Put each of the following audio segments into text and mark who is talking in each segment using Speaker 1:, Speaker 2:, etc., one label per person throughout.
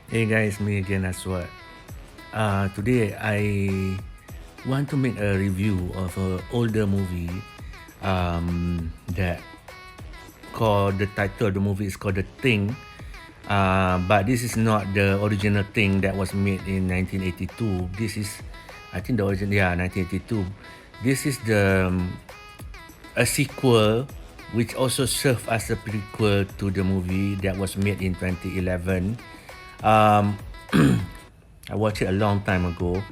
Speaker 1: Hey guys, me again Aswad. Today I want to make a review of an older movie that called the title of the movie is called The Thing. But this is not the original Thing that was made in 1982. This is, I think the original, 1982. This is a sequel which also served as a prequel to the movie that was made in 2011. Um, I watched it a long time ago.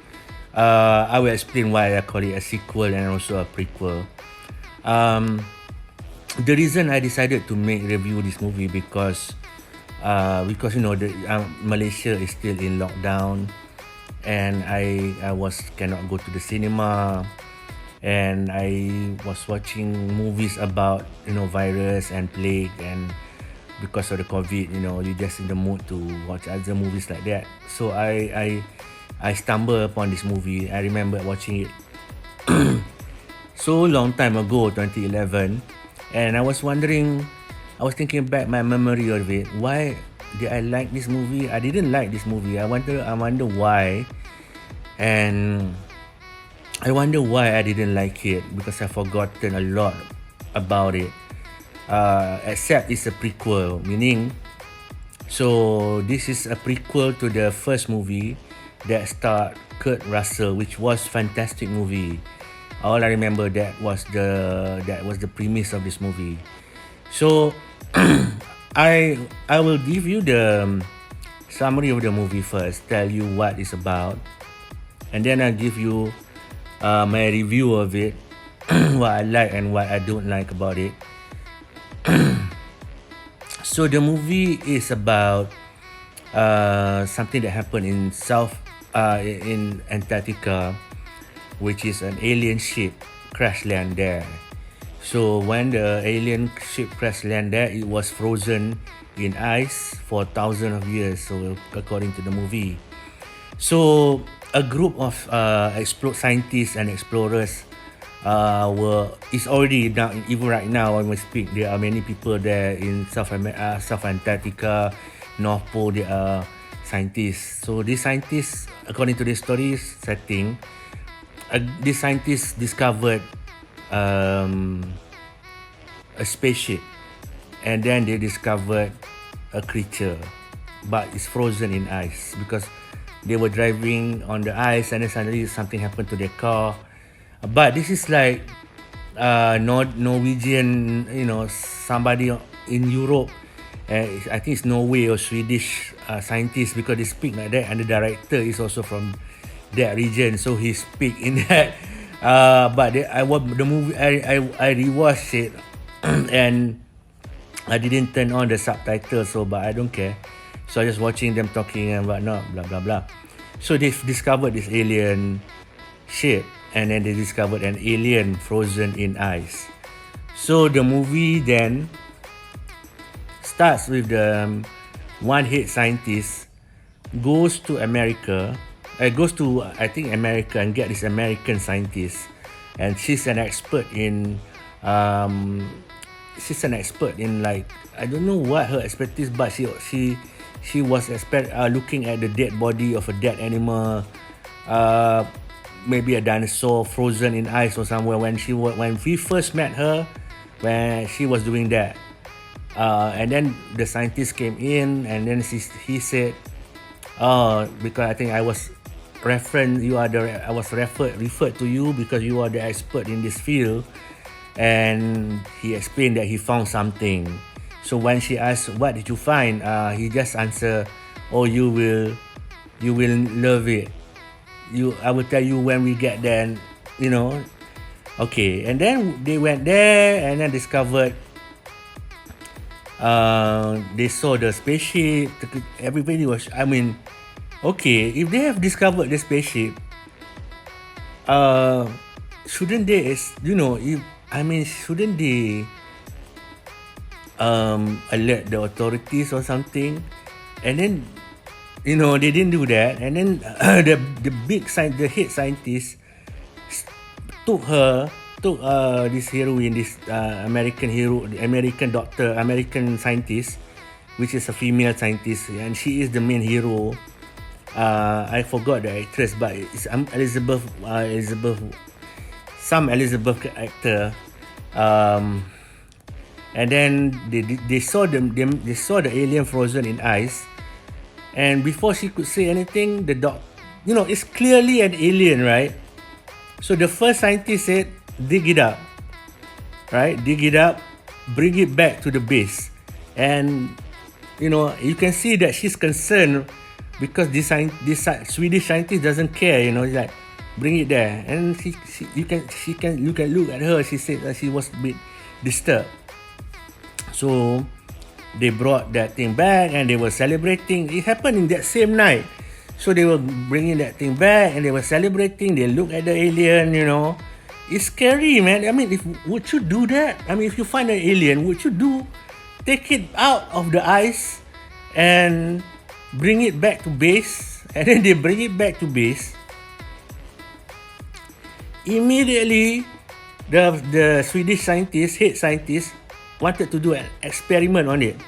Speaker 1: I will explain why I call it a sequel and also a prequel. Um, the reason I decided to make review this movie because you know Malaysia is still in lockdown, and I was cannot go to the cinema, and I was watching movies about virus and plague, and because of the COVID, you just in the mood to watch other movies like that. So I stumbled upon this movie. I remember watching it so long time ago, 2011, and I was wondering, I was thinking back my memory of it. Why did I like this movie? I didn't like this movie. I wonder why, and I wonder why I didn't like it because I've forgotten a lot about it. Except it's a prequel, meaning so this is a prequel to the first movie that starred Kurt Russell, which was fantastic movie. All I remember that was the premise of this movie. So I will give you the summary of the movie first, tell you what it's about, and then I'll give you my review of it, what I like and what I don't like about it. So the movie is about something that happened in in Antarctica, which is an alien ship crash land there. So when the alien ship crash land there, it was frozen in ice for thousands of years. So according to the movie, so a group of scientists and explorers were is already now, even right now when we speak, there are many people there in South Antarctica, North Pole. There are scientists. So these scientists, according to the story setting, these scientists discovered um, a spaceship, and then they discovered a creature, but it's frozen in ice because they were driving on the ice, and then suddenly something happened to their car. But this is like Norwegian, somebody in Europe. I think it's Norway or Swedish scientists, because they speak like that, and the director is also from that region, so he speak in that. But the movie, I rewatched it, and I didn't turn on the subtitles, so but I don't care. So I just watching them talking and whatnot, blah blah blah. So they've discovered this alien ship, and then they discovered an alien frozen in ice. So the movie then starts with the one head scientist goes to America, goes to I think America, and get this American scientist, and um, she's an expert in, like, I don't know what her expertise, but she was looking at the dead body of a dead animal, uh, maybe a dinosaur frozen in ice or somewhere. When we first met her, when she was doing that, and then the scientist came in, and then he said, "Oh, because I think I was referred to you because you are the expert in this field." And he explained that he found something. So when she asked, "What did you find?" He just answered, "Oh, you will love it. I will tell you when we get there." You know, okay. And then they went there and then discovered. They saw the spaceship. Everybody was. I mean, okay. If they have discovered the spaceship, uh, shouldn't they? Shouldn't they alert the authorities or something? And then they didn't do that, and then the head scientist took her took this heroine, this American hero, the American doctor, American scientist, which is a female scientist, and she is the main hero. I forgot the actress, but it's Elizabeth actor. And then they saw they saw the alien frozen in ice, and before she could say anything, the dog, it's clearly an alien, right? So the first scientist said, dig it up, right? Dig it up, bring it back to the base. And you can see that she's concerned because this Swedish scientist doesn't care. He's like, bring it there. And you can look at her. She said that she was a bit disturbed. So they brought that thing back and they were celebrating. It happened in that same night. So they were bringing that thing back and they were celebrating. They look at the alien. It's scary, man. I mean, would you do that? I mean, if you find an alien, would you take it out of the ice and bring it back to base? And then they bring it back to base. Immediately, the Swedish head scientist, wanted to do an experiment on it,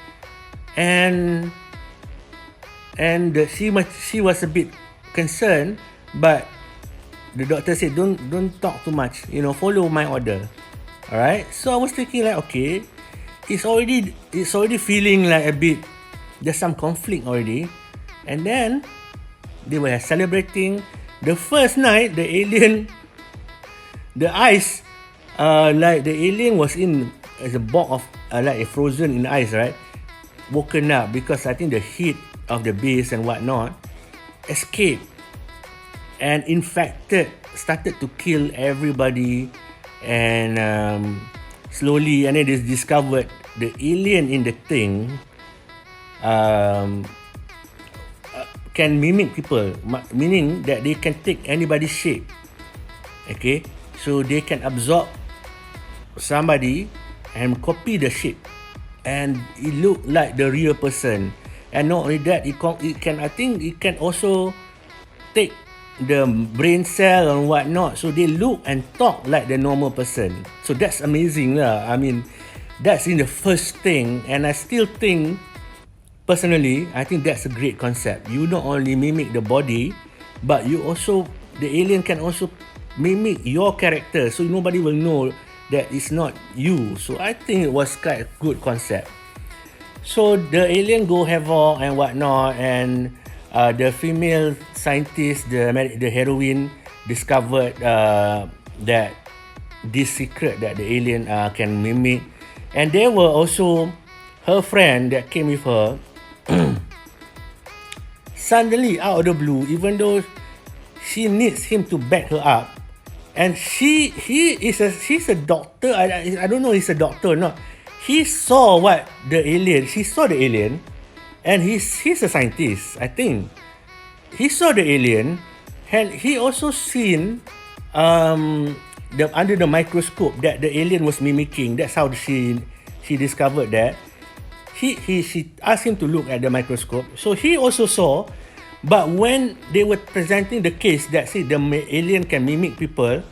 Speaker 1: and she was a bit concerned, but the doctor said, don't talk too much, follow my order. All right. So I was thinking like, okay, it's already feeling like a bit, there's some conflict already. And then they were celebrating. The first night, the alien, the ice, like the alien was in as a block of like a frozen in ice, right? Woken up because I think the heat of the base and whatnot escaped and started to kill everybody, and slowly, and then they discovered the alien in the thing can mimic people, meaning that they can take anybody's shape. Okay, so they can absorb somebody and copy the shape, and it look like the real person. And not only that, it can also take the brain cell and whatnot, so they look and talk like the normal person. So that's amazing lah. I mean, that's in the first thing, and I still think, personally, I think that's a great concept. You not only mimic the body, but the alien can also mimic your character, so nobody will know that it's not you. So I think it was quite a good concept. So the alien go havoc and whatnot, and the female scientist, the heroine, discovered that this secret that the alien can mimic. And there were also her friend that came with her. Suddenly, out of the blue, even though she needs him to back her up, and she's a doctor. I don't know he's a doctor or not. She saw the alien, and he's a scientist, I think. He saw the alien, and he also seen under the microscope that the alien was mimicking. That's how she discovered that. She asked him to look at the microscope, so he also saw. But when they were presenting the case that the alien can mimic people,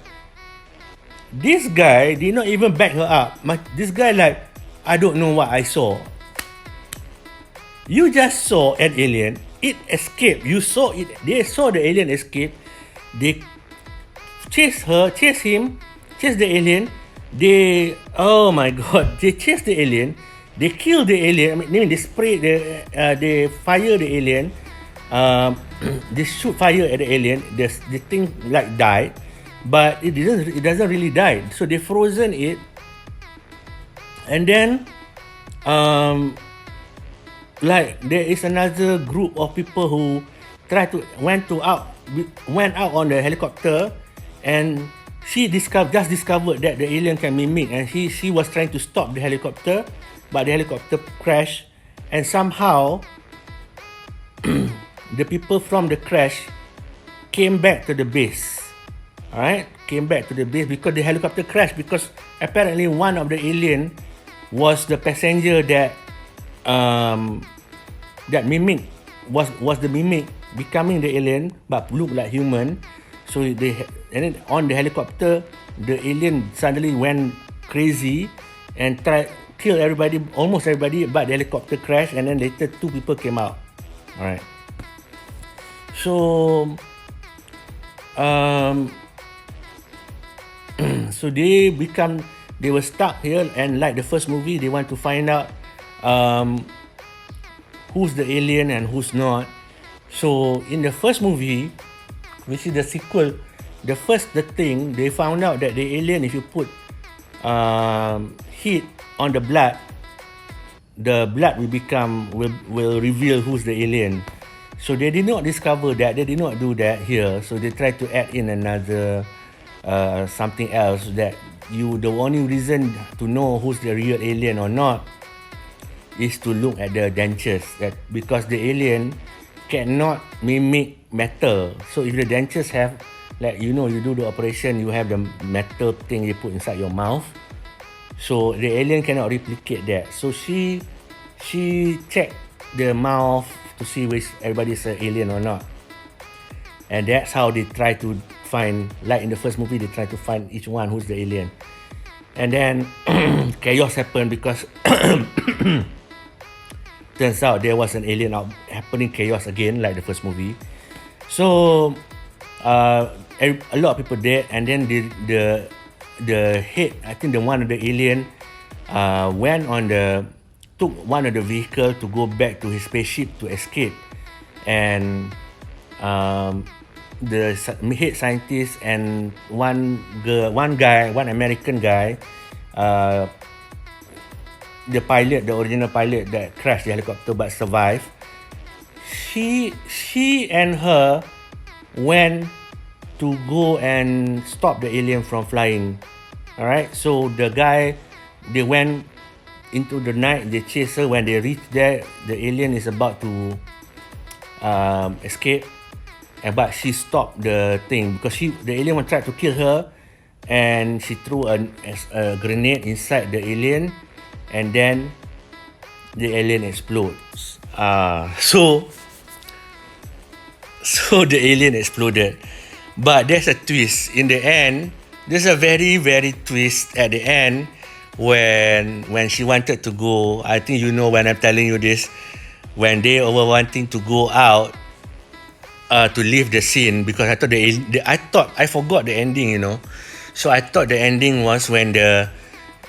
Speaker 1: this guy did not even back her up. This guy like, I don't know what I saw. You just saw an alien. It escaped. You saw it. They saw the alien escape. They chase the alien. Oh my God, they chase the alien. They kill the alien. I mean, they spray they fire the alien. They shoot fire at the alien. The thing like died, but it doesn't really die. So they frozen it, and then like there is another group of people who went out on the helicopter, and she just discovered that the alien can mimic, and she was trying to stop the helicopter, but the helicopter crashed, and somehow the people from the crash came back to the base. Alright, came back to the base because the helicopter crashed, because apparently one of the alien was the passenger that mimic was the mimic, becoming the alien but look like human. So and then on the helicopter, the alien suddenly went crazy and tried killed everybody, almost everybody, but the helicopter crashed, and then later 2 people came out. All right. So, um, so they were stuck here, and like the first movie, they want to find out who's the alien and who's not. So in the first movie, which is the sequel, the thing they found out that the alien, if you put heat on the blood will reveal who's the alien. So they did not discover that, they did not do that here. So they tried to add in another something else, that the only reason to know who's the real alien or not is to look at the dentures, that because the alien cannot mimic metal. So if the dentures have, like, you do the operation, you have the metal thing you put inside your mouth, so the alien cannot replicate that. So she checked the mouth to see which everybody's an alien or not, and that's how they try to find, like in the first movie, they try to find each one who's the alien. And then chaos happened because turns out there was an alien out happening, chaos again, like the first movie. So a lot of people dead, and then the head, I think the one of the alien took one of the vehicle to go back to his spaceship to escape, and the head scientist and one American guy, the original pilot that crashed the helicopter but survived, she and her went to go and stop the alien from flying. All right, so the guy, they went into the night, they chased her. When they reached there, the alien is about to escape, but she stopped the thing because the alien tried to kill her, and she threw a grenade inside the alien, and then the alien explodes. So the alien exploded. But there's a twist in the end. There's a very, very twist at the end when she wanted to go. I think you know when I'm telling you this, when they were wanting to go out to leave the scene, because I forgot the ending, So I thought the ending was when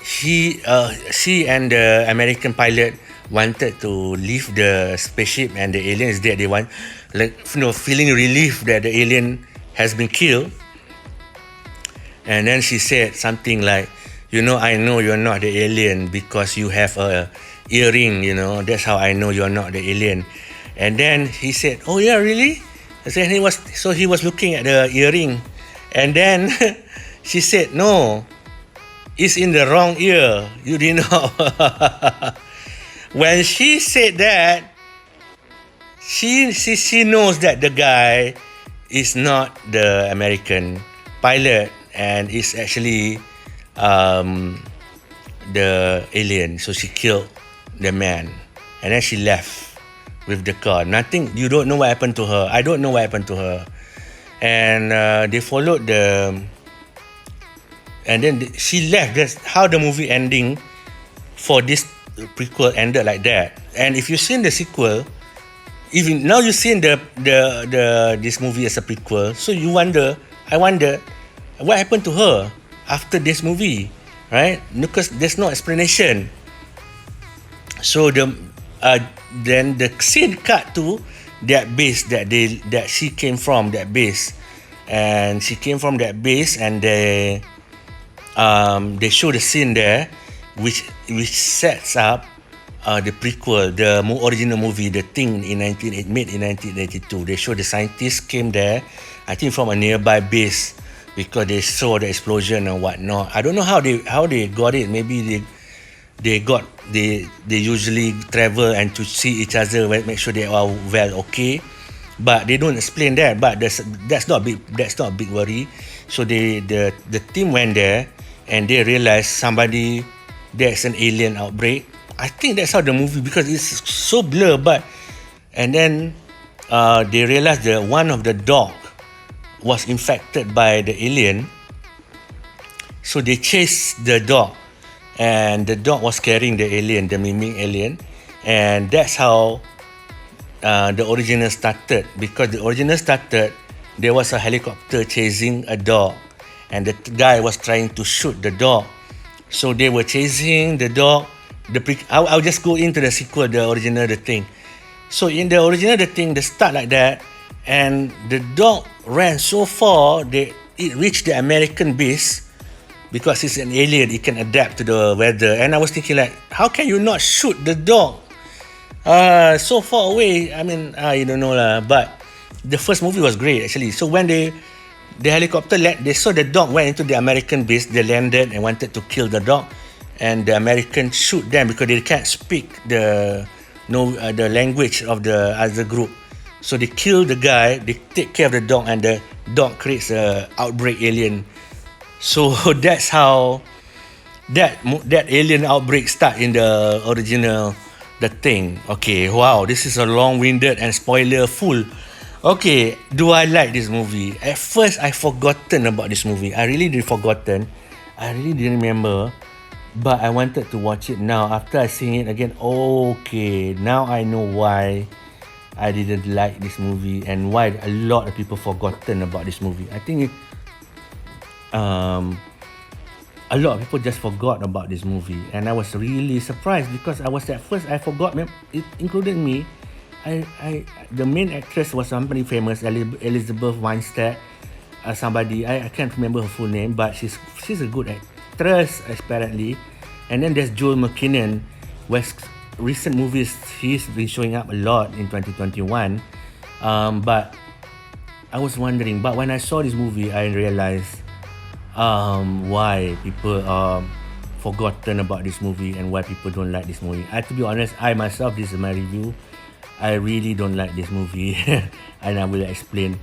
Speaker 1: she and the American pilot wanted to leave the spaceship and the alien is dead. They want, feeling relief that the alien has been killed. And then she said something like, I know you're not the alien because you have a earring, that's how I know you're not the alien. And then he said, oh yeah, really? And he was looking at the earring, and then she said, no, it's in the wrong ear. You didn't know. When she said that, she knows that the guy is not the American pilot and is actually the alien. So she killed the man, and then she left with the car. Nothing. You don't know what happened to her. I don't know what happened to her. And they followed and then she left. That's how the movie ending for this prequel ended, like that. And if you've seen the sequel, even now you've seen this movie as a prequel, so I wonder what happened to her after this movie, right? Because there's no explanation. So then the scene cut to that base that she came from, that base, and she came from that base, and they show the scene there, which sets up the prequel, the original movie, The Thing, made in 1982. They show the scientists came there, I think from a nearby base, because they saw the explosion and whatnot. I don't know how they got it. Maybe they usually travel and to see each other, make sure they are well, okay. But they don't explain that. But that's not a big worry. So the team went there, and they realized there's an alien outbreak. I think that's how the movie, because it's so blur. And then they realized that one of the dog was infected by the alien. So they chased the dog, and the dog was carrying the alien, the mimic alien, and that's how the original started. Because the original started, there was a helicopter chasing a dog, and the guy was trying to shoot the dog. So they were chasing the dog. I'll just go into the sequel, the original, the thing. So in the original, the thing, they start like that, and the dog ran so far that it reached the American base. Because it's an alien, it can adapt to the weather. And I was thinking like, how can you not shoot the dog? So far away. I mean, you don't know lah. But the first movie was great actually. So when the helicopter they saw the dog went into the American base. They landed and wanted to kill the dog, and the Americans shoot them because they can't speak the language of the other group. So they kill the guy. They take care of the dog, and the dog creates a outbreak alien. So that's how that alien outbreak start in the original, the thing. Okay, wow, this is a long-winded and spoiler full. Okay, do I like this movie? At first, I forgotten about this movie. I really did forgotten. I really didn't remember. But I wanted to watch it now. After I seen it again, okay, now I know why I didn't like this movie and why a lot of people forgotten about this movie. I think a lot of people just forgot about this movie, and I was really surprised because I was at first I forgot, it included me. The main actress was somebody famous, Elizabeth Weinstein, somebody I can't remember her full name, but she's a good actress apparently. And then there's Joel McKinnon, West recent movies he's been showing up a lot in 2021. But I was wondering, but when I saw this movie, I realized why people are forgotten about this movie and why people don't like this movie. To be honest, I myself, this is my review, I really don't like this movie and I will explain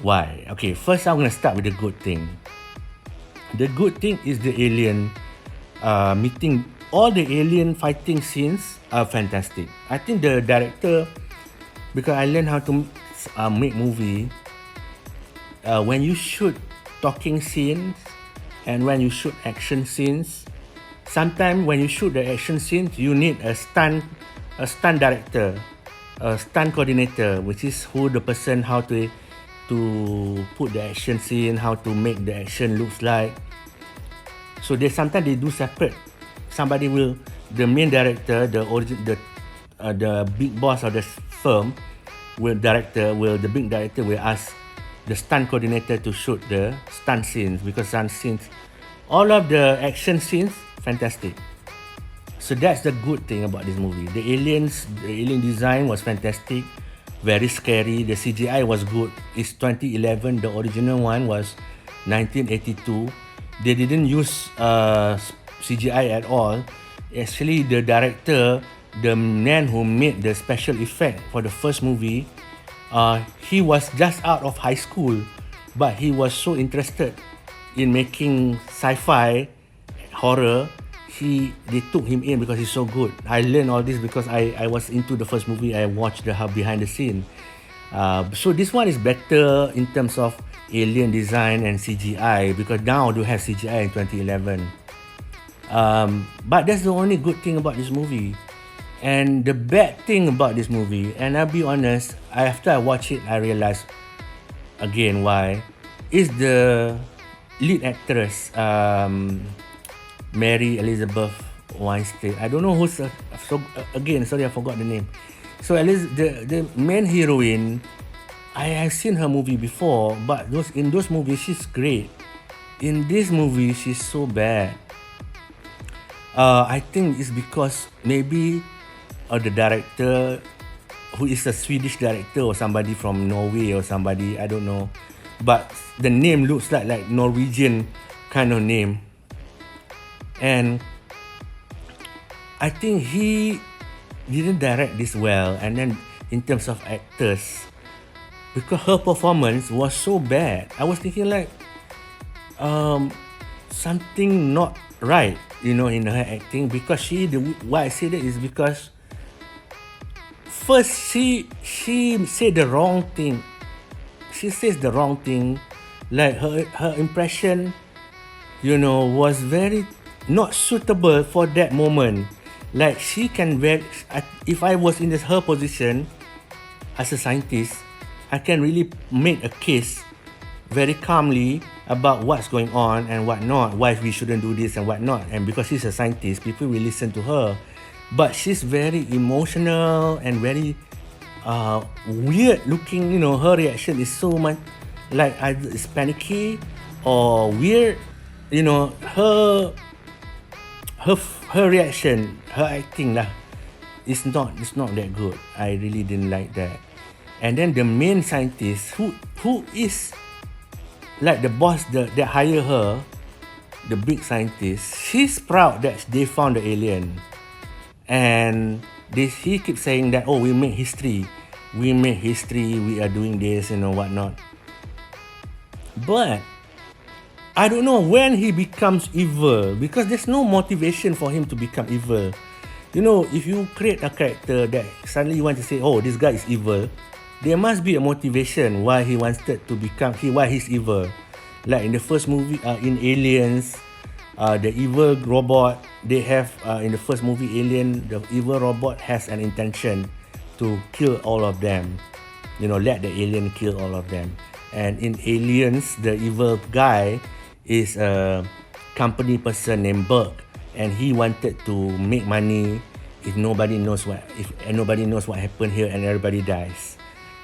Speaker 1: why. Okay, first I'm going to start with the good thing. The good thing is the alien meeting. All the alien fighting scenes are fantastic. I think the director, because I learned how to make movie, when you shoot talking scenes and when you shoot action scenes, sometimes when you shoot the action scenes, you need a stunt director, a stunt coordinator, which is who the person how to put the action scene, how to make the action looks like. So sometimes they do separate. Somebody will, the main director, the big boss of the firm, the big director will ask the stunt coordinator to shoot the stunt scenes, because stunt scenes, all of the action scenes, fantastic. So that's the good thing about this movie. The alien design was fantastic, very scary. The CGI was good. It's 2011. The original one was 1982. They didn't use CGI at all. Actually, the director, the man who made the special effect for the first movie, he was just out of high school, but he was so interested in making sci-fi horror. They took him in because he's so good. I learned all this because I was into the first movie. I watched the behind the scene. So this one is better in terms of alien design and CGI, because now do have CGI in 2011. But that's the only good thing about this movie. And the bad thing about this movie, and I'll be honest, after I watch it, I realized again why, is the lead actress, Mary Elizabeth Weinstein. I don't know who's again, sorry, I forgot the name. So the main heroine, I have seen her movie before, but in those movies she's great. In this movie she's so bad. I think it's because maybe the director, who is a Swedish director or somebody from Norway or somebody, I don't know, but the name looks like Norwegian kind of name. And I think he didn't direct this well. And then in terms of actors, because her performance was so bad, I was thinking like something not right, in her acting. Because why I say that is because first she said the wrong thing. She says the wrong thing, like her impression, was very not suitable for that moment. Like she can if I was in her position as a scientist, I can really make a case very calmly about what's going on and what not, why we shouldn't do this and what not. And because she's a scientist, people will listen to her. But she's very emotional and very weird looking. You know, her reaction is so much like either it's panicky or weird. You know, her reaction, her acting lah, it's not that good. I really didn't like that. And then the main scientist who is like the boss that hire her, the big scientist, she's proud that they found the alien. And he keeps saying that, oh, we made history, we are doing this, you know, whatnot. But I don't know when he becomes evil, because there's no motivation for him to become evil. You know, if you create a character that suddenly you want to say, oh, this guy is evil, there must be a motivation why he wanted to become, why he's evil. Like in the first movie, in Aliens, the evil robot, they have, in the first movie Alien, the evil robot has an intention to kill all of them. You know, let the alien kill all of them. And in Aliens, the evil guy is a company person named Burke, and he wanted to make money if nobody knows what happened here and everybody dies.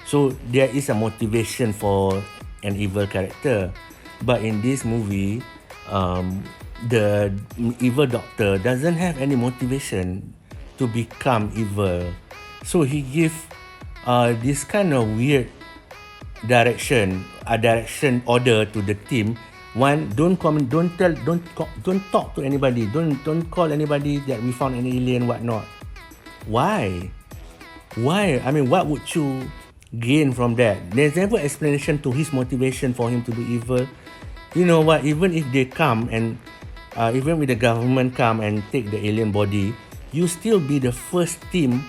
Speaker 1: So there is a motivation for an evil character. But in this movie, the evil doctor doesn't have any motivation to become evil. So he give this kind of weird direction order to the team. One, don't comment, don't talk to anybody, don't call anybody that we found an alien, whatnot. Why? I mean, what would you gain from that? There's never explanation to his motivation for him to do evil. You know what? Even if they come and even if the government come and take the alien body, you still be the first team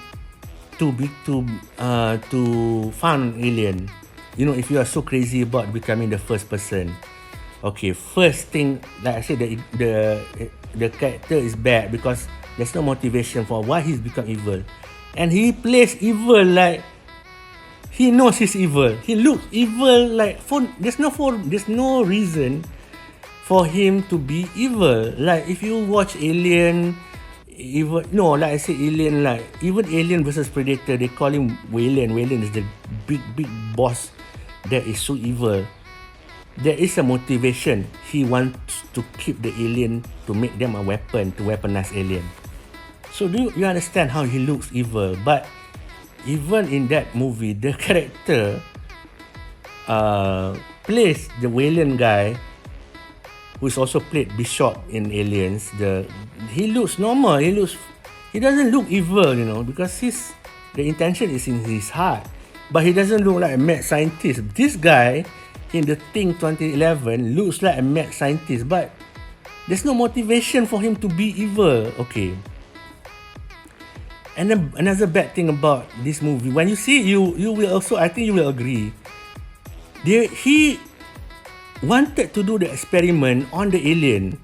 Speaker 1: to find an alien. You know, if you are so crazy about becoming the first person. Okay, first thing, like I said, the character is bad because there's no motivation for why he's become evil. And he plays evil like he knows he's evil. He looks evil like there's no reason for him to be evil. Like if you watch Alien, like I said, Alien, like even Alien versus Predator, they call him Weyland. Weyland is the big boss that is so evil. There is a motivation. He wants to keep the alien to make them a weapon, to weaponize alien. So do you understand how he looks evil? But even in that movie, the character plays the Weyland guy, who's also played Bishop in Aliens. He looks normal. He doesn't look evil, you know, because the intention is in his heart. But he doesn't look like a mad scientist. This guy in The Thing 2011 looks like a mad scientist, but there's no motivation for him to be evil. Okay. And then another bad thing about this movie, when you see, you will also, I think you will agree, he wanted to do the experiment on the alien,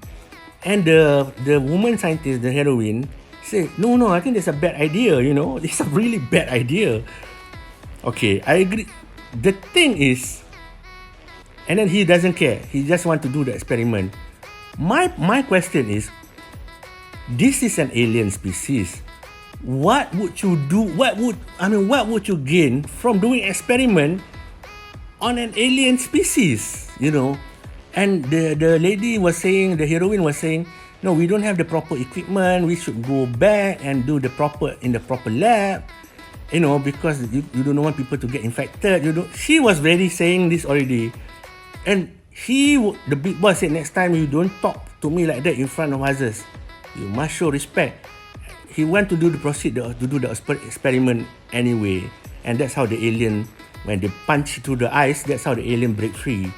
Speaker 1: and the woman scientist, the heroine, said, no, I think that's a bad idea, you know, it's a really bad idea. Okay, I agree. The thing is, and then he doesn't care, he just want to do the experiment. My question is, this is an alien species. What would you do? What would you gain from doing experiment on an alien species? You know, and the lady was saying, the heroine was saying, no, we don't have the proper equipment. We should go back and do in the proper lab. You know, because you don't want people to get infected. She was very saying this already, and the big boss said, next time you don't talk to me like that in front of others. You must show respect. He went to do the experiment anyway, and that's how the alien, when they punch through the ice, that's how the alien break free.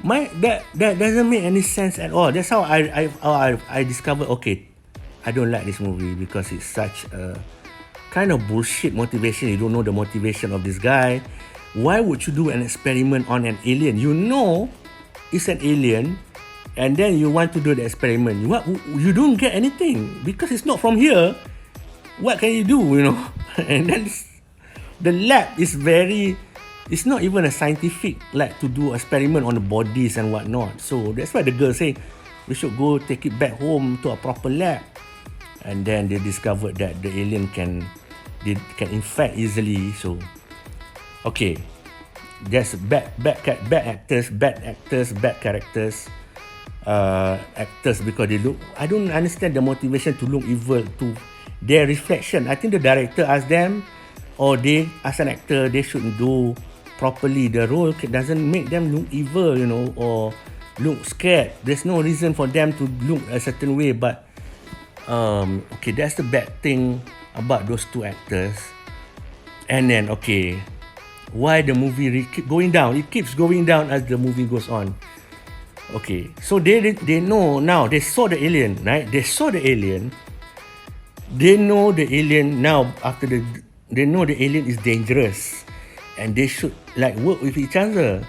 Speaker 1: That doesn't make any sense at all. That's how I discovered, okay, I don't like this movie because it's such a kind of bullshit motivation. You don't know the motivation of this guy. Why would you do an experiment on an alien? You know it's an alien, and then you want to do the experiment. You don't get anything because it's not from here. What can you do? And then the lab is very. It's not even a scientific lab to do experiment on the bodies and whatnot. So that's why the girl say we should go take it back home to a proper lab. And then they discovered that the alien can infect easily. So okay, there's bad actors, bad characters, actors because they look. I don't understand the motivation to look evil to their reflection. I think the director asked them, or they as an actor they should do properly. The role doesn't make them look evil, or look scared. There's no reason for them to look a certain way. But okay, that's the bad thing about those two actors. And then okay, why the movie keep going down? It keeps going down as the movie goes on. Okay, so they know now. They saw the alien, right? They saw the alien. They know the alien now. They know the alien is dangerous, and they should work with each other.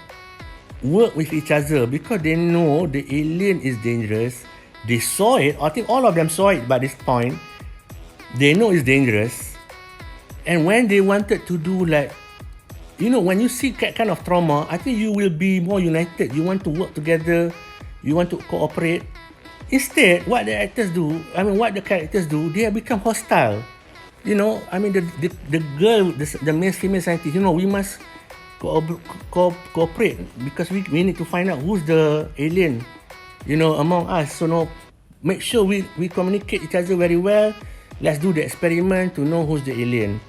Speaker 1: Work with each other because they know the alien is dangerous. They saw it. I think all of them saw it by this point. They know it's dangerous. And when they wanted to do when you see that kind of trauma, I think you will be more united. You want to work together. You want to cooperate. Instead, what the characters do, they have become hostile. The girl, the male female scientist, we must cooperate because we need to find out who's the alien, among us. So make sure we communicate each other very well. Let's do the experiment to know who's the alien.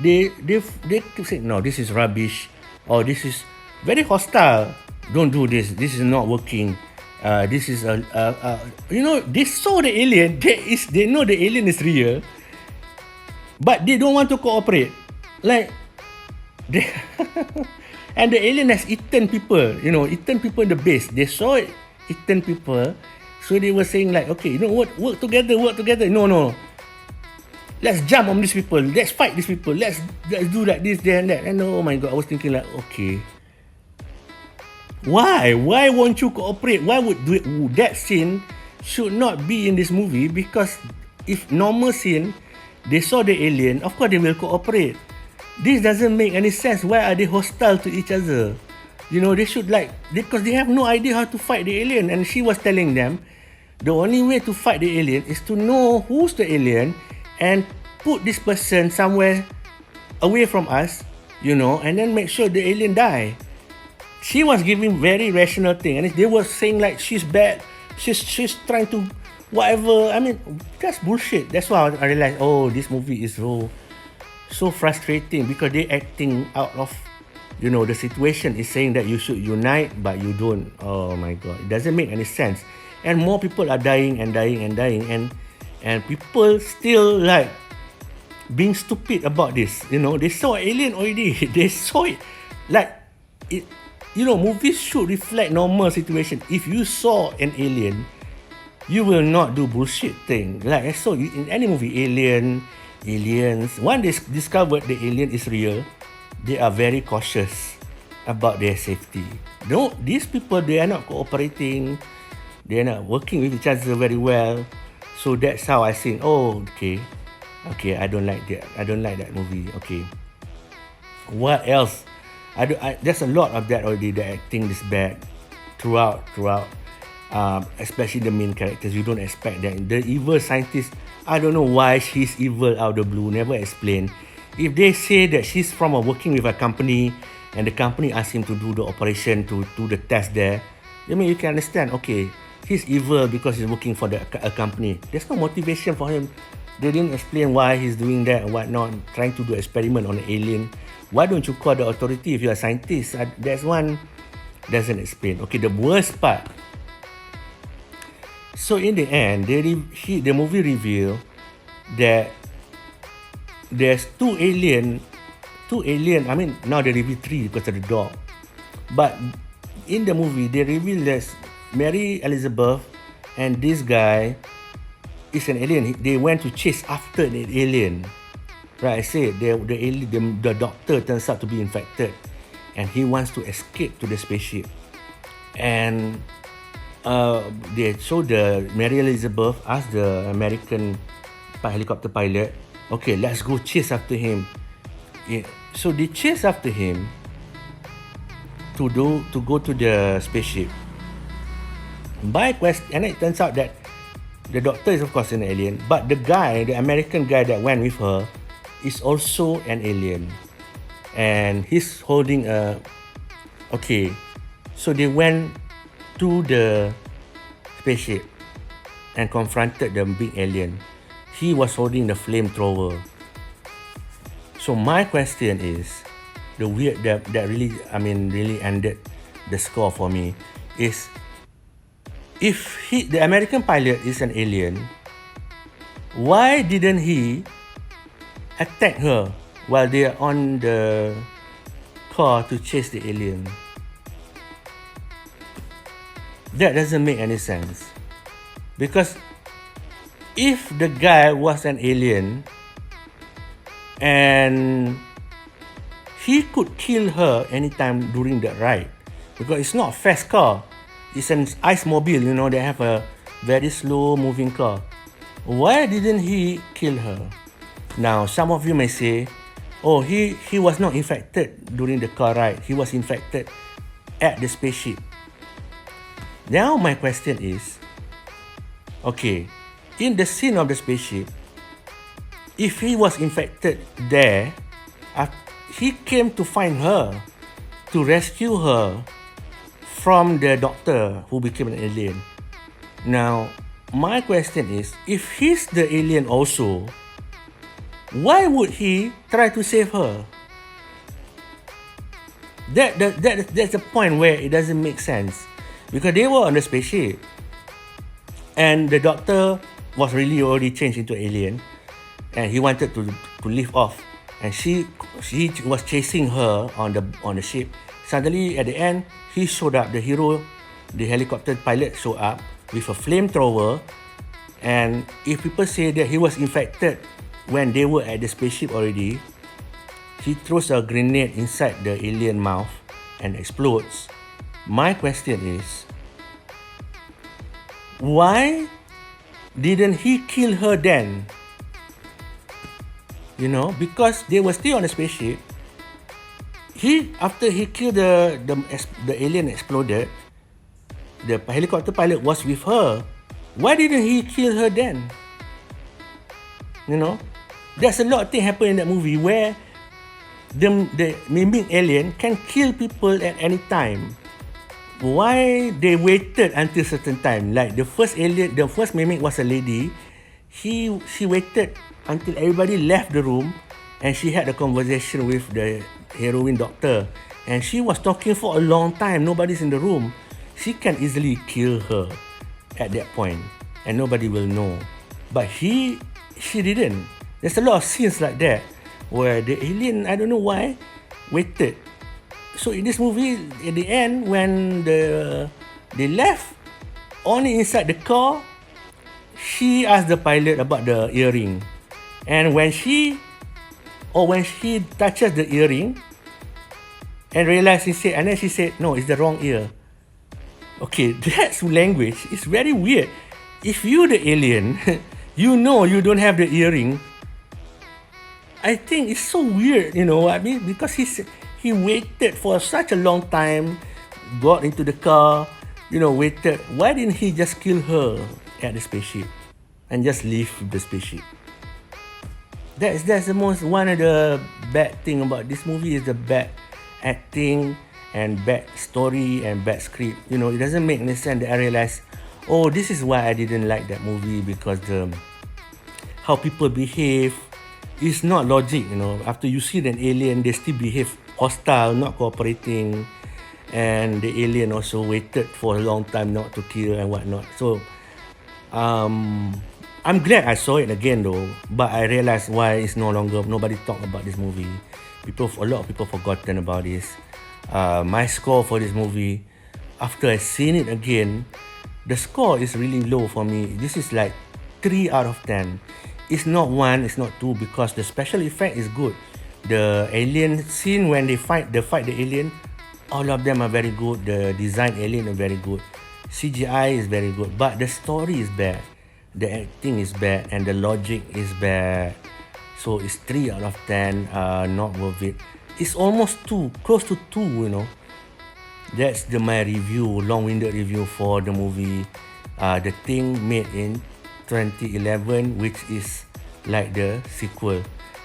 Speaker 1: They keep saying, no, this is rubbish, or this is very hostile. Don't do this. This is not working. This is they saw the alien. They know the alien is real, but they don't want to cooperate. And the alien has eaten people. Eaten people in the base. They saw it eaten people, so they were saying okay, work together. No. Let's jump on these people. Let's fight these people. Let's do this, there, and that. And oh my God, I was thinking okay. Why? Why won't you cooperate? Why would that scene should not be in this movie? Because if normal scene, they saw the alien, of course they will cooperate. This doesn't make any sense. Why are they hostile to each other? They should because they have no idea how to fight the alien. And she was telling them, the only way to fight the alien is to know who's the alien and put this person somewhere away from us, and then make sure the alien die. She was giving very rational thing, and they were saying she's bad, she's trying to whatever. I mean, that's bullshit. That's why I realized, this movie is so frustrating because they acting out of the situation is saying that you should unite, but you don't. Oh my God, it doesn't make any sense. And more people are dying, and people still being stupid about this. They saw alien already. They saw it it. Movies should reflect normal situation. If you saw an alien, you will not do bullshit thing. I saw in any movie, aliens. When they discovered the alien is real, they are very cautious about their safety. No, these people, they are not cooperating. They are not working with each other very well. So that's how I think, okay, I don't like that. I don't like that movie. Okay, what else? There's a lot of that already. The acting is bad throughout. Especially the main characters. You don't expect that. The evil scientist, I don't know why she's evil out of the blue. Never explained. If they say that she's from working with a company, and the company asks him to do the operation, to do the test there, you can understand. Okay, he's evil because he's working for a company. There's no motivation for him. They didn't explain why he's doing that and whatnot, trying to do experiment on an alien. Why don't you call the authority if you're a scientist? That's one doesn't explain. Okay, the worst part. So in the end, the movie revealed that there's two alien. I mean, now they reveal 3 because of the dog. But in the movie, they reveal there's Mary Elizabeth and this guy is an alien. They went to chase after the alien. Right, I said the doctor turns out to be infected, and he wants to escape to the spaceship. And they so the Mary Elizabeth asked the American helicopter pilot, okay, let's go chase after him. Yeah. So they chase after him to go to the spaceship. My question, and it turns out that the doctor is of course an alien, but the guy, the American guy that went with her, is also an alien, and he's holding a. Okay, so they went to the spaceship and confronted the big alien. He was holding the flamethrower. So my question is, the weird that really, I mean, really ended the score for me is, if the American pilot is an alien, why didn't he attack her while they are on the car to chase the alien? That doesn't make any sense. Because if the guy was an alien and he could kill her anytime during that ride, because it's not a fast car, it's an ice mobile, you know, they have a very slow moving car. Why didn't he kill her? Now, some of you may say, oh, he was not infected during the car ride, he was infected at the spaceship. Now my question is, okay, in the scene of the spaceship, if he was infected there, he came to find her, to rescue her from the doctor who became an alien. Now, my question is, if he's the alien also, why would he try to save her? That's the point where it doesn't make sense. Because they were on the spaceship, and the doctor was really already changed into alien, and he wanted to lift off, and she was chasing her on the ship. Suddenly at the end, he showed up, the hero, the helicopter pilot showed up with a flamethrower, and if people say that he was infected when they were at the spaceship already, he throws a grenade inside the alien mouth and explodes. My question is, why didn't he kill her then? You know, because they were still on the spaceship. After he killed the alien exploded, the helicopter pilot was with her. Why didn't he kill her then? You know, there's a lot of things happen in that movie where the mimic alien can kill people at any time. Why they waited until certain time? Like the first alien, the first mimic was a lady. She waited until everybody left the room, and she had a conversation with the heroine doctor, and she was talking for a long time. Nobody's in the room. She can easily kill her at that point, and nobody will know. But she didn't. There's a lot of scenes like that where the alien, I don't know why, waited. So in this movie, at the end, when they left, only inside the car, she asked the pilot about the earring, and when she touches the earring and realized, and then she said, no, it's the wrong ear. Okay, that's language. It's very weird. If you the alien, you know you don't have the earring. I think it's so weird, you know. I mean, because he waited for such a long time, got into the car, you know, waited. Why didn't he just kill her at the spaceship and just leave the spaceship? That's the most, one of the bad thing about this movie is the bad acting and bad story and bad script. You know, it doesn't make any sense. That I realized, oh, this is why I didn't like that movie, because how people behave is not logic. You know, after you see an alien, they still behave hostile, not cooperating, and the alien also waited for a long time not to kill and whatnot. So I'm glad I saw it again though, but I realized why it's no longer, nobody talk about this movie. A lot of people forgotten about this. My score for this movie, after I seen it again, the score is really low for me. This is like 3 out of 10. It's not 1, it's not 2, because the special effect is good. The alien scene when they fight the alien, all of them are very good. The design alien are very good. CGI is very good, but the story is bad, the acting is bad, and the logic is bad. So it's 3 out of 10. Not worth it. It's almost 2, close to 2. That's my review, long-winded review for the movie. The Thing, made in 2011, which is like the sequel.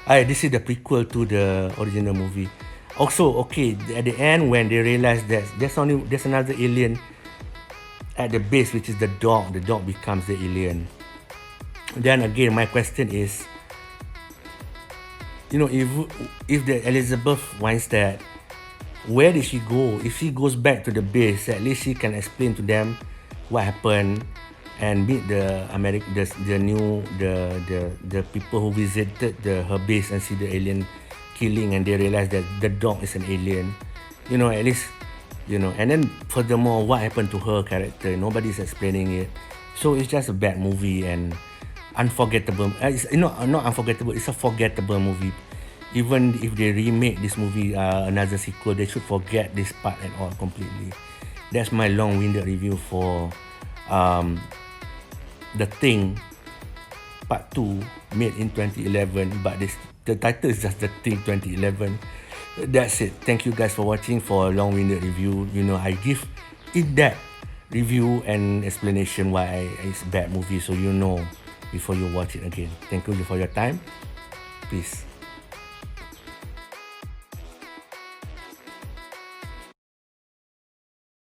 Speaker 1: This is the prequel to the original movie. Also, okay, at the end when they realize that there's another alien at the base, which is the dog. The dog becomes the alien. Then again, my question is, if the Elizabeth Weinstein, where did she go? If she goes back to the base, at least she can explain to them what happened and meet the people who visited her base and see the alien killing, and they realize that the dog is an alien. At least, and then furthermore, what happened to her character? Nobody's explaining it. So it's just a bad movie and unforgettable. It's not unforgettable, it's a forgettable movie. Even if they remake this movie, another sequel, they should forget this part at all completely. That's my long-winded review for The Thing Part 2, made in 2011, but the title is just The Thing 2011. That's it. Thank you guys for watching for a long-winded review. I give in-depth review and explanation why it's a bad movie, so before you watch it again. Thank you for your time. Peace.